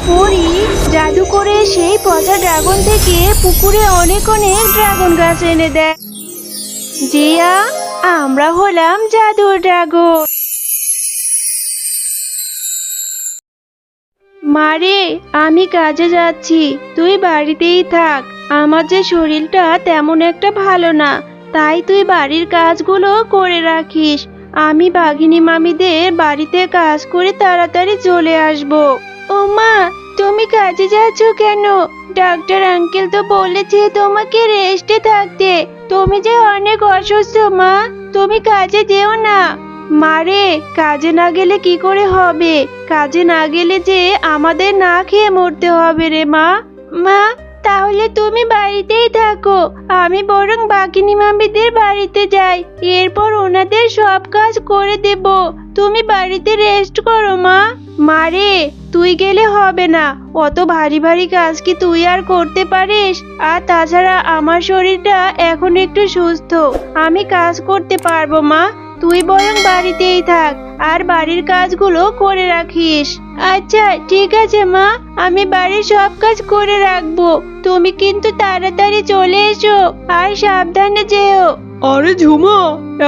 পরী জাদু করে সেই পচা ড্রাগন থেকে পুকুরে অনেক অনেক ড্রাগন গাছ এনে দেয়। জিয়া, আমরা হলাম জাদুর ড্রাগন। মারে, আমি কাজে যাচ্ছি, তুই বাড়িতেই থাক। আমার যে শরীরটা তেমন একটা ভালো না, তাই তুই বাড়ির কাজগুলো করে রাখিস। আমি বাঘিনী মামিদের বাড়িতে কাজ করে তাড়াতাড়ি চলে আসব। ও মা, তুমি কাজে যাচ্ছ কেন? ডাক্তার আঙ্কেল তো বলেছে তোমাকে রেস্টে থাকতে। তুমি যে অনেক অসুস্থ মা, তুমি কাজে যেও না। মারে, কাজে না গেলে কি করে হবে? কাজে না গেলে যে আমাদের না খেয়ে মরতে হবে রে মা। মা, তাহলে তুমি বাড়িতেই থাকো, আমি বরং বাঘিনী মামিদের বাড়িতে যাই, এরপর ওনাদের সব কাজ করে দেব। তুমি বাড়িতে রেস্ট করো মা। মারে, তুই গেলে হবে না, অত ভারী ভারী কাজ কি তুই আর করতে পারিস? আর তাছাড়া আমার শরীরটা এখন একটু সুস্থ, আমি কাজ করতে পারবো মা। তুই বরং বাড়িতেই থাক আর বাড়ির কাজগুলো করে রাখিস। আচ্ছা ঠিক আছে মা, আমি বাড়ির সব কাজ করে রাখবো। তুমি কিন্তু তাড়াতাড়ি চলে এসো আর সাবধানে যেও। আরে ঝুমা,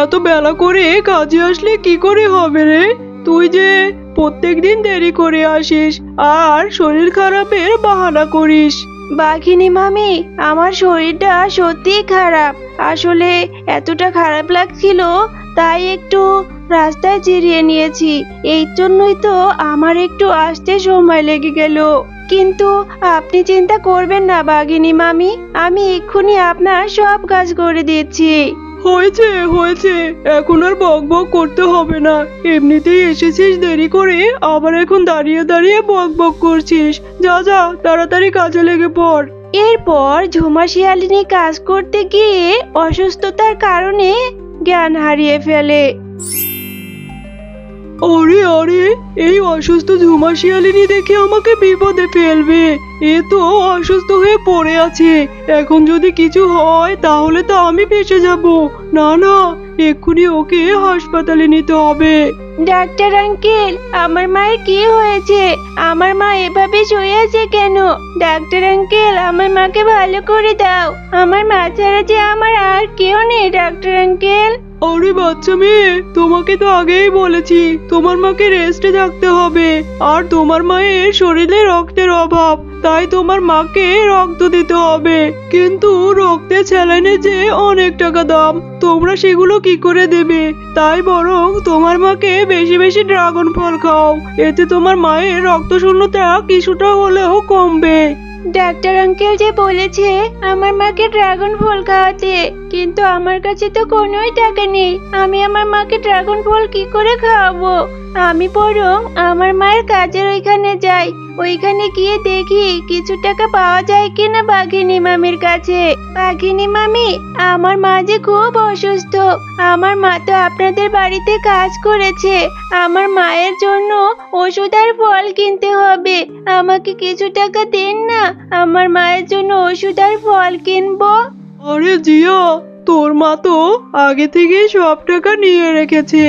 এত বেলা করে কাজে আসলে কি করে হবে রে? তুই যে প্রত্যেকদিন দেরি করে আসিস আর শরীর খারাপের বাহানা করিস। বাঘিনী মামি, আমার শরীরটা সত্যিই খারাপ। আসলে এতটা খারাপ লাগছিল, তাই একটু রাস্তায় জিরিয়ে নিয়েছি। এই জন্যই তো আমার একটু আসতে সময় লেগে গেল। কিন্তু আপনি চিন্তা করবেন না বাঘিনী মামি, আমি এক্ষুনি আপনার সব কাজ করে দিচ্ছি। হয়েছে হয়েছে, এখন আর বক বক করতে হবে না। এমনিতেই এসেছিস দেরি করে, আবার এখন দাঁড়িয়ে দাঁড়িয়ে বক বক করছিস। যা যা, তাড়াতাড়ি কাজে লেগে পড়। এরপর ঝুমা শিয়ালিনী কাজ করতে গিয়ে অসুস্থতার কারণে জ্ঞান হারিয়ে ফেলে। আরে আরে, এই অসুস্থ ঝুমা শিয়ালিনী দেখে আমাকে বিপদে ফেলবে। এ তো অসুস্থ হয়ে পড়ে আছে, এখন যদি কিছু হয় তাহলে তো আমি ফেঁসে যাব। না না, এক্ষুনি ওকে হাসপাতালে নিতে হবে। ডাক্তার আঙ্কেল, আমার মায়ের কি হয়েছে? আমার মা এভাবে শুয়ে আছে কেন? ডাক্তার আঙ্কেল, আমার মাকে ভালো করে দাও। আমার মা ছাড়া যে আমার আর কেউ নেই ডাক্তার আঙ্কেল। আরে বাচ্চা মেয়ে, তোমাকে তো আগেই বলেছি তোমার মাকে রেস্টে থাকতে হবে। আর তোমার মায়ের শরীরে রক্তের অভাব, তাই তোমার মাকে রক্ত দিতে হবে। কিন্তু রক্তের স্যালাইনে যে অনেক টাকা দাম, তোমরা সেগুলো কি করে দেবে? তাই বরং তোমার মাকে বেশি বেশি ড্রাগন ফল খাও, এতে তোমার মায়ের রক্ত শূন্যতা কিছুটা হলেও কমবে। ডাক্তার আঙ্কেল যে বলেছে আমার মাকে ড্রাগন ফল খাওয়াতে, কিন্তু আমার কাছে তো কোনোই টাকা নেই। আমি আমার মাকে ড্রাগন ফল কি করে খাওয়াবো? আমি বরং আমার মায়ের কাজের ওইখানে যাই, ওইখানে গিয়ে দেখি কিছু টাকা পাওয়া যায় কিনা বাঘিনী মামির কাছে। বাঘিনী মামি, আমার মা যে খুব অসুস্থ। আমার মা তো আপনাদের বাড়িতে কাজ করেছে, আমার মায়ের জন্য ওষুধ আর ফল কিনতে হবে। আমাকে কিছু টাকা দিন না, আমার মায়ের জন্য ওষুধ আর ফল কিনবো। আরে জিয়া, তোর মা তো আগে থেকেই সব টাকা নিয়ে রেখেছে,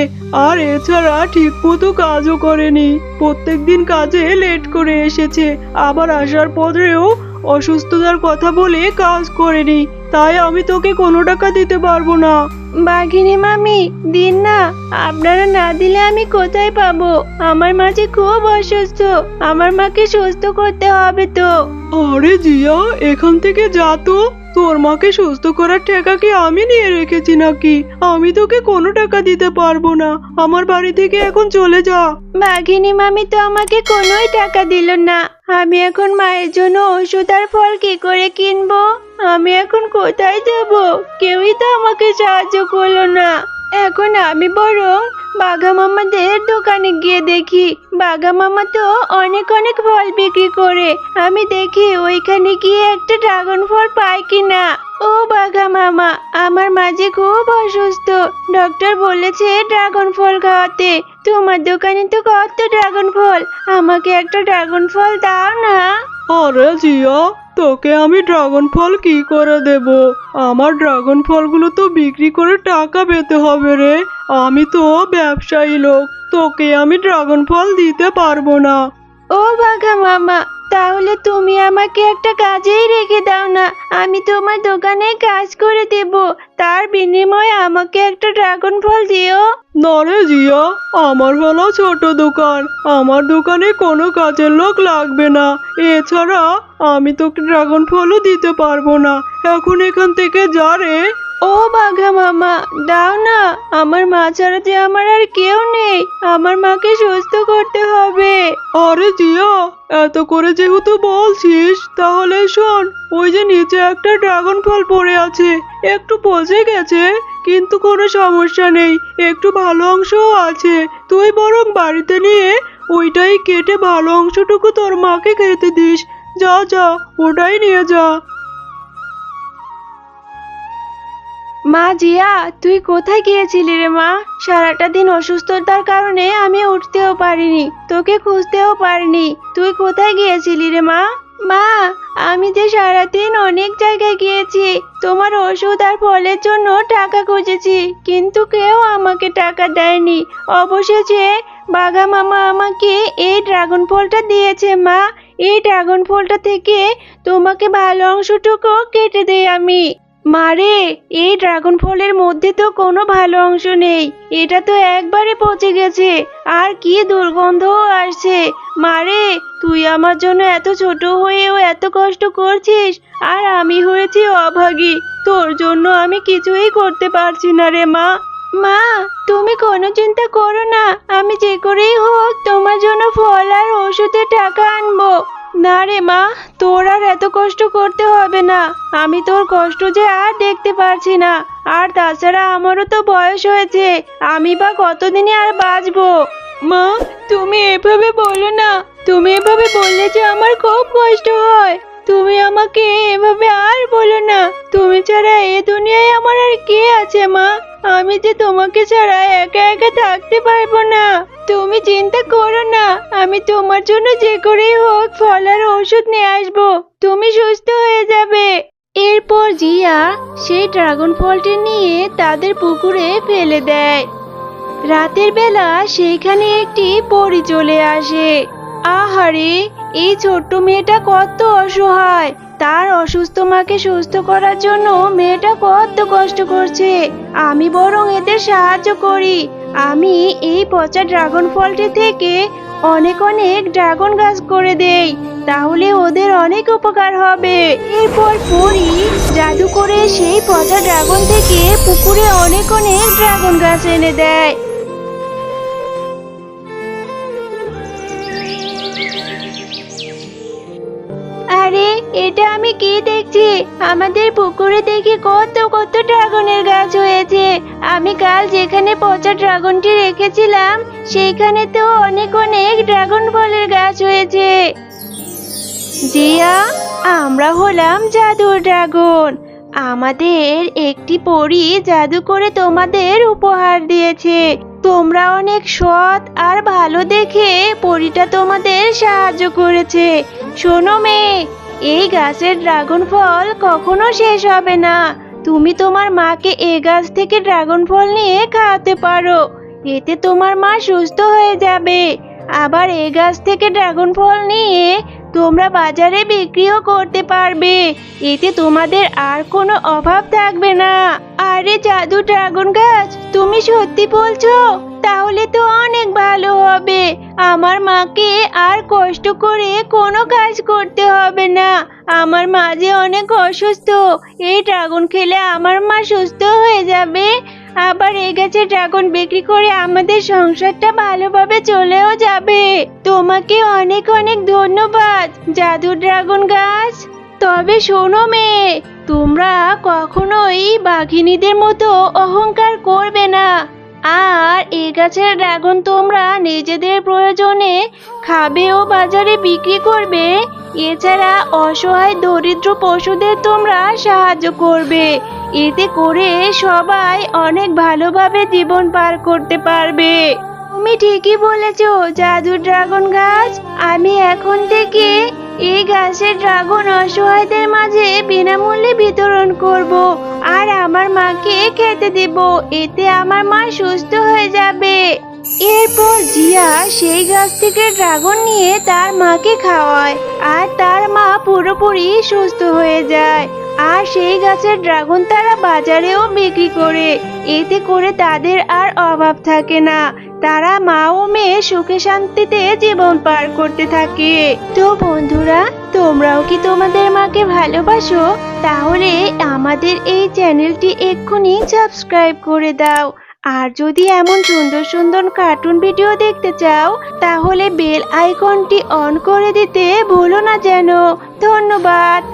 আর এছাড়া ঠিক মতো কাজও করেনি। প্রত্যেকদিন কাজে লেট করে এসেছে, আবার আসার পরেও অসুস্থতার কথা বলে কাজ করেনি। তাই আমি তোকে কোনো টাকা দিতে পারবো না। বাঘিনী মামি, দিন না, আপনারা না দিলে আমি কোথায় পাবো? আমার মা যে খুব অসুস্থ, আমার মাকে সুস্থ করতে হবে তো। আরে জিয়া, এখান থেকে যা তো। তোর মাকে সুস্থ করার টাকা কি আমি নিয়ে রেখেছি নাকি? আমি তোকে কোনো টাকা দিতে পারবো না। আমার বাড়ি থেকে এখন চলে যা। বাঘিনী মামি তো আমাকে কোনোই টাকা দিল না। আমি এখন মায়ের জন্য ওষুধ আর ফল কি করে কিনবো? আমি এখন কোথায় যাব? কেউই তো আমাকে সাহায্য করলো না। এখন আমি বরং বাঘা মামাদের দোকানে গিয়ে দেখি। বাঘা মামা তো অনেক অনেক ফল বিক্রি করে, আমি দেখি ওইখানে গিয়ে একটা ড্রাগন ফল পাই কিনা। ও বাঘা মামা, আমার মাঝে খুব অসুস্থ, ডক্টর বলেছে ড্রাগন ফল খাওয়াতে। তোমার দোকানে তো কত ড্রাগন ফল, আমাকে একটা ড্রাগন ফল দাও না। আরে জিয়া, তোকে আমি ড্রাগন ফল কি করে দেব? আমার ড্রাগন ফলগুলো তো বিক্রি করে টাকা পেতে হবে রে। আমি তো ব্যবসায়ী লোক, তোকে আমি ড্রাগন ফল দিতে পারবো না। ও বাঘা মামা, তাহলে তুমি আমাকে একটা কাজেই রেখে দাও না। আমি তোমার দোকানে কাজ করে দেব, তার বিনিময়ে আমাকে একটা ড্রাগন ফল দিও। না রে জিয়া, আমার হলো ছোট দোকান, আমার দোকানে কোনো কাজের লোক লাগবে না। এছাড়া আমি তোকে ড্রাগন ফলও দিতে পারবো না। এখন এখান থেকে যা রে। ও বাঘা মামা, দাও না, আমার মা ছাড়া যে আমার আর কেউ নেই, আমার মাকে সুস্থ করতে হবে। আরে জিয়া, এত করে যেহেতু বলছিস তাহলে শোন, ওই যে নিচে একটা ড্রাগন ফল পড়ে আছে, একটু পচে গেছে কিন্তু কোনো সমস্যা নেই, একটু ভালো অংশও আছে। তুই বরং বাড়িতে নিয়ে ওইটাই কেটে ভালো অংশটুকু তোর মাকে খেতে দিস। যা যা, ওটাই নিয়ে যা। মা জিয়া, তুই কোথায় গিয়েছিলি রে মা? সারাটা দিন অসুস্থতার কারণে আমি উঠতেও পারিনি, তোকে খুঁজতেও পারিনি। তুই কোথায় গিয়েছিলি রে মা? মা, আমি যে সারাদিন অনেক জায়গায় গিয়েছি, তোমার ওষুধ আর ফলের জন্য টাকা খুঁজেছি, কিন্তু কেউ আমাকে টাকা দেয়নি। অবশেষে বাঘা মামা আমাকে এই ড্রাগন ফলটা দিয়েছে। মা, এই ড্রাগন ফলটা থেকে তোমাকে ভালো অংশটুকু কেটে দেই আমি। মারে, এই ড্রাগন ফলের মধ্যে তো কোনো ভালো অংশ নেই, এটা তো একবারে পচে গেছে, আর কি দুর্গন্ধও আসছে। মারে, তুই আমার জন্য এত ছোট হয়েও এত কষ্ট করছিস, আর আমি হয়েছি অভাগী, তোর জন্য আমি কিছুই করতে পারছি না রে মা। মা, তুমি কোনো চিন্তা করো না, আমি যে করেই হোক তোমার জন্য ফল আর ওষুধের টাকা আনবো। না রে মা, তোর আর এত কষ্ট করতে হবে না, আমি তোর কষ্ট যে আর দেখতে পারছি না। আর তাছাড়া আমারও তো বয়স হয়েছে, আমি বা কতদিনই আর বাঁচবো। মা, তুমি এভাবে বলো না, তুমি এভাবে বললে যে আমার খুব কষ্ট হয়। তুমি আমাকে এভাবে আর বলো না, তুমি ছাড়া এ দুনিয়ায় আমার আর কে আছে মা? আমি যে তোমাকে ছাড়া একা একা থাকতে পারবো না। তুমি চিন্তা করো না, আমি তোমার জন্য যে করেই হোক ফল আর ওষুধ নিয়ে আসবো, তুমি সুস্থ হয়ে যাবে। এরপর জিয়া সেই ড্রাগন ফলটি নিয়ে তাদের পুকুরে ফেলে দেয়। রাতের বেলা সেইখানে একটি পরী চলে আসে। আহারে, এই ছোট্ট মেয়েটা কত অসহায়, তার অসুস্থ মাকে সুস্থ করার জন্য মেয়েটা কত কষ্ট করছে। আমি বরং এদের সাহায্য করি, আমি এই পচা ড্রাগন ফলটি থেকে অনেক অনেক ড্রাগন গাছ করে দেই, তাহলে ওদের অনেক উপকার হবে। এরপর পরী জাদু করে সেই পচা ড্রাগন থেকে পুকুরে অনেক অনেক ড্রাগন গাছ এনে দেয়। আরে, এটা আমি কি দেখছি? আমাদের পুকুরে দেখি কত কত ড্রাগনের গাছ হয়েছে। আমি কাল যেখানে পচা ড্রাগনটি রেখেছিলাম সেইখানে তো অনেক অনেক ড্রাগন ফলের গাছ হয়েছে। জিয়া, আমরা হলাম জাদুর ড্রাগন। আমাদের একটি পরী জাদু করে তোমাদের উপহার দিয়েছে। তোমরা অনেক সৎ আর ভালো দেখে পরীটা তোমাদের সাহায্য করেছে। শোনো মেয়ে, এই গাছের ড্রাগন ফল কখনো শেষ হবে না। তুমি তোমার মাকে এই গাছ থেকে ড্রাগন ফল নিয়ে খাওয়াতে পারো, এতে তোমার মা সুস্থ হয়ে যাবে। আবার এই গাছ থেকে ড্রাগন ফল নিয়ে তোমরা বাজারে বিক্রিও করতে পারবে, এতে তোমাদের আর কোনো অভাব থাকবে না। আরে জাদু ড্রাগন গাছ, তুমি সত্যি বলছো? তাহলে তো অনেক ভালো হবে, আমার মাকে আর কষ্ট করে কোনো কাজ করতে হবে না। আমার মা যে অনেক অসুস্থ, এই ড্রাগন খেলে আমার মা সুস্থ হয়ে যাবে। আবার এই গাছের ড্রাগন বিক্রি করে আমাদের সংসারটা ভালোভাবে চলেও যাবে। তোমাকে অনেক অনেক ধন্যবাদ জাদু ড্রাগন গাছ। তবে শোনো মেয়ে, তোমরা কখনোই বাঘিনীদের মতো অহংকার করবে না। আর এই গাছের ড্রাগন তোমরা নিজেদের প্রয়োজনে খাবে ও বাজারে বিক্রি করবে। এছাড়া অসহায় দরিদ্র পশুদের তোমরা সাহায্য করবে, এতে করে সবাই অনেক ভালোভাবে জীবন পার করতে পারবে। তুমি ঠিকই বলেছো জাদু ড্রাগন গাছ, আমি এখন থেকে এই গাছের ড্রাগন অসহায়দের মাঝে বিনামূল্যে বিতরণ করব, আর আমার মাকে খেতে দেব, এতে আমার মা সুস্থ হয়ে যাবে। এরপর জিয়া সেই গাছ থেকে ড্রাগন নিয়ে তার মাকে খাওয়ায় আর তার মা পুরোপুরি সুস্থ হয়ে যায়। আর সেই গাছের ড্রাগন তারা বাজারেও বিক্রি করে, এতে করে তাদের আর অভাব থাকে না। তারা মা ও মেয়ে সুখে শান্তিতে জীবন পার করতে থাকে। তো বন্ধুরা, তোমরাও কি তোমাদের মাকে ভালোবাসো? তাহলে আমাদের এই চ্যানেলটি এক্ষুনি সাবস্ক্রাইব করে দাও। আর যদি এমন সুন্দর সুন্দর কার্টুন ভিডিও দেখতে চাও তাহলে বেল আইকনটি অন করে দিতে ভুলো না যেন। ধন্যবাদ।